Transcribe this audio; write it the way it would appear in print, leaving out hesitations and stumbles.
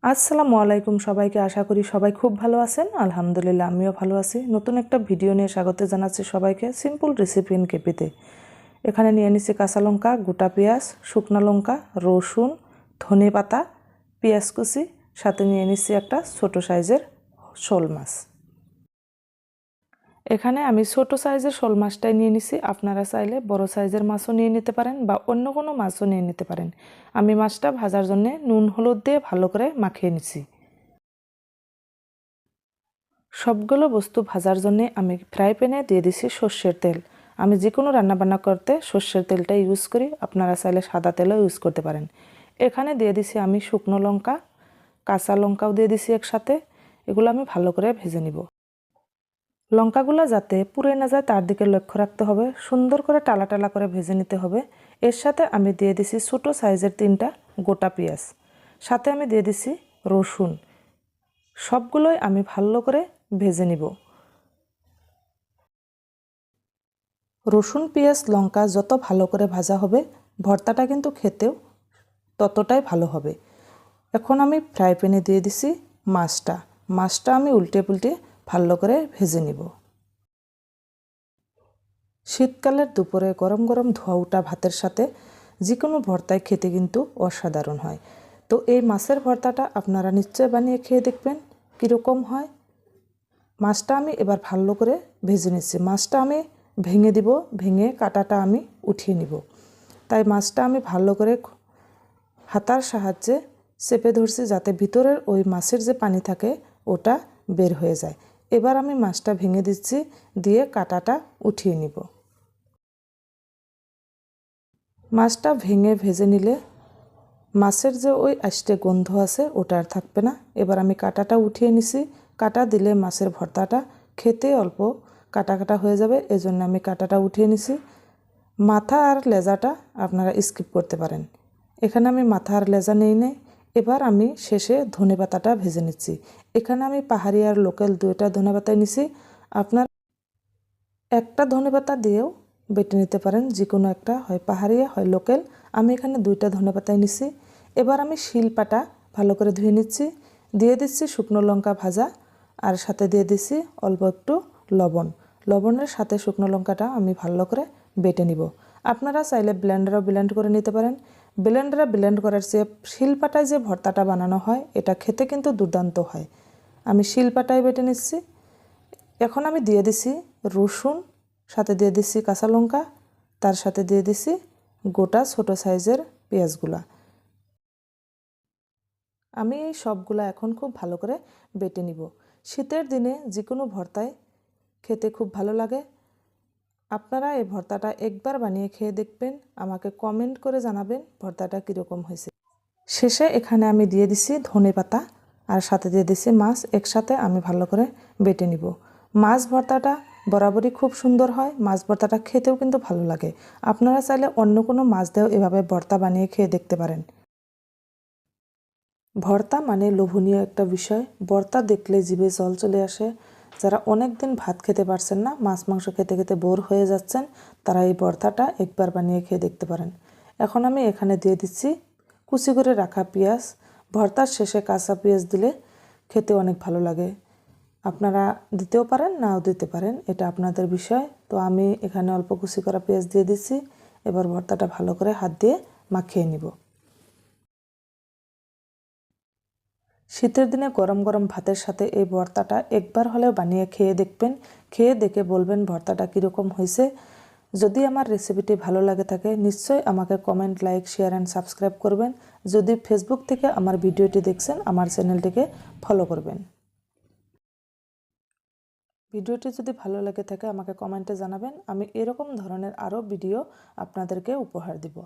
আসসালামু আলাইকুম সবাইকে। আশা করি সবাই খুব ভালো আছেন। আলহামদুলিল্লাহ আমিও ভালো আছি। নতুন একটা ভিডিও নিয়ে স্বাগত জানাচ্ছি সবাইকে সিম্পল রেসিপি ইন কেপিতে। এখানে নিয়ে নিচ্ছি কাঁচা লঙ্কা, গোটা পেঁয়াজ, শুকনো লঙ্কা, রসুন, ধনে পাতা, পেঁয়াজ কুচি, সাথে নিয়ে নিচ্ছি একটা ছোট সাইজের শোল মাছ। এখানে আমি ছোট সাইজের শোল মাছটাই নিয়ে নিছি। আপনারা চাইলে বড় সাইজের মাছও নিয়ে নিতে পারেন বা অন্য কোনো মাছও নিয়ে নিতে পারেন। আমি মাছটা ভাজার জন্য নুন হলুদ দিয়ে ভালো করে মাখিয়ে নিছি। সবগুলো বস্তু ভাজার জন্য আমি ফ্রাই প্যানে দিয়ে দিছি সর্ষের তেল। আমি যে কোনো রান্নাবান্না করতে সর্ষের তেলটা ইউজ করি, আপনারা চাইলে সাদা তেলও ইউজ করতে পারেন। এখানে দিয়ে দিছি আমি শুকনো লঙ্কা, কাঁচা লঙ্কাও দিয়ে দিছি একসাথে। এগুলো আমি ভালো করে ভেজে নিব। লঙ্কাগুলো যাতে পুড়ে না যায় তার দিকে লক্ষ্য রাখতে হবে। সুন্দর করে টালা টালা করে ভেজে নিতে হবে। এর সাথে আমি দিয়ে দিছি ছোটো সাইজের 3টা গোটা পেঁয়াজ, সাথে আমি দিয়ে দিছি রসুন। সবগুলোই আমি ভালো করে ভেজে নিব। রসুন, পেঁয়াজ, লঙ্কা যত ভালো করে ভাজা হবে ভর্তাটা কিন্তু খেতেও ততটাই ভালো হবে। এখন আমি ফ্রাই প্যানে দিয়ে দিছি মাছটা আমি উল্টে পুল্টে ভালো করে ভেজে নিব। শীতকালের দুপুরে গরম গরম ধোয়া ওঠা ভাতের সাথে যে কোনো ভর্তায় খেতে কিন্তু অসাধারণ হয়। তো এই মাছের ভর্তাটা আপনারা নিশ্চয় বানিয়ে খেয়ে দেখবেন কীরকম হয়। মাছটা আমি এবার ভালো করে ভেজে নিচ্ছি। মাছটা আমি ভেঙে দিব, ভেঙে কাঁটাটা আমি উঠিয়ে নিব। তাই মাছটা আমি ভালো করে হাতার সাহায্যে চেপে ধরছি যাতে ভিতরের ওই মাছের যে পানি থাকে ওটা বের হয়ে যায়। এবার আমি মাছটা ভেঙে দিচ্ছি, দিয়ে কাঁটাটা উঠিয়ে নিব। মাছটা ভেঙে ভেজে নিলে মাছের যে ওই আষ্টে গন্ধ আছে ওটা আর থাকবে না। এবার আমি কাঁটাটা উঠিয়ে নিছি। কাঁটা দিলে মাছের ভর্তাটা খেতে অল্প কাটা কাটা হয়ে যাবে, এজন্য আমি কাঁটাটা উঠিয়ে নিছি। মাথা আর লেজাটা আপনারা স্কিপ করতে পারেন। এখানে আমি মাথা আর লেজা নেই। এবার আমি শেষে ধনেপাতাটা ভেজে নিচ্ছি। এখানে আমি পাহাড়ি আর লোকাল 2টা ধনেপাতাই নিছি। আপনার একটা ধনেপাতা দিয়েও বেটে নিতে পারেন, যে কোনো একটা, হয় পাহাড়িয়া হয় লোকাল। আমি এখানে 2টা ধনেপাতাই নিছি। এবার আমি শিলপাটা ভালো করে ধুয়ে নিচ্ছি। দিয়ে দিচ্ছি শুকনো লঙ্কা ভাজা, আর সাথে দিয়ে দিচ্ছি অল্প একটু লবণের সাথে শুকনো লঙ্কাটা আমি ভালো করে বেটে নিব। আপনারা চাইলে ব্লেন্ডারও ব্লেন্ড করে নিতে পারেন। ব্লেন্ডারে ব্লেন্ড করার চেয়ে শিলপাটায় যে ভর্তাটা বানানো হয় এটা খেতে কিন্তু দুর্দান্ত হয়। আমি শিলপাটায় বেটে নিচ্ছি। এখন আমি দিয়ে দিছি রসুন, সাথে দিয়ে দিছি কাঁচা লঙ্কা, তার সাথে দিয়ে দিছি গোটা ছোট সাইজের পেঁয়াজগুলা। আমি এই সবগুলা এখন খুব ভালো করে বেটে নিব। শীতের দিনে যে কোনো ভর্তায় খেতে খুব ভালো লাগে। আপনারা এই ভর্তাটা একবার বানিয়ে খেয়ে দেখবেন, আমাকে কমেন্ট করে জানাবেন ভর্তাটা কীরকম হয়েছে। শেষে এখানে আমি দিয়ে দিছি ধনেপাতা, আর সাথে দিয়ে দিছি মাছ। একসাথে আমি ভালো করে বেটে নিব। মাছ ভর্তাটা বরাবরই খুব সুন্দর হয়। মাছ ভর্তাটা খেতেও কিন্তু ভালো লাগে। আপনারা চাইলে অন্য কোনো মাছ দিয়েও এভাবে ভর্তা বানিয়ে খেয়ে দেখতে পারেন। ভর্তা মানে লোভনীয় একটা বিষয়। ভর্তা দেখলে জিভে জল চলে আসে। যারা অনেক দিন ভাত খেতে পারছেন না, মাছ মাংস খেতে খেতে বোর হয়ে যাচ্ছেন, তারা এই ভর্তাটা একবার বানিয়ে খেয়ে দেখতে পারেন। এখন আমি এখানে দিয়ে দিচ্ছি কুচি করে রাখা পেঁয়াজ। ভর্তার শেষে কাঁচা পেঁয়াজ দিলে খেতে অনেক ভালো লাগে। আপনারা দিতেও পারেন, নাও দিতে পারেন, এটা আপনাদের বিষয়। তো আমি এখানে অল্প কুচি করা পেঁয়াজ দিয়ে দিচ্ছি। এবার ভর্তাটা ভালো করে হাত দিয়ে মাখিয়ে নিব। শীতের দিনে গরম গরম ভাতের সাথে এই ভর্তাটা একবার হলেও বানিয়ে খেয়ে দেখবেন। খেয়ে দেখে বলবেন ভর্তাটা কীরকম হয়েছে। যদি আমার রেসিপিটি ভালো লাগে থাকে নিশ্চয়ই আমাকে comment, like, share and subscribe করবেন। যদি ফেসবুক থেকে আমার ভিডিওটি দেখছেন, আমার চ্যানেলটিকে ফলো করবেন। ভিডিওটি যদি ভালো লাগে থাকে আমাকে কমেন্টে জানাবেন। আমি এরকম ধরনের আরও ভিডিও আপনাদেরকে উপহার দিব।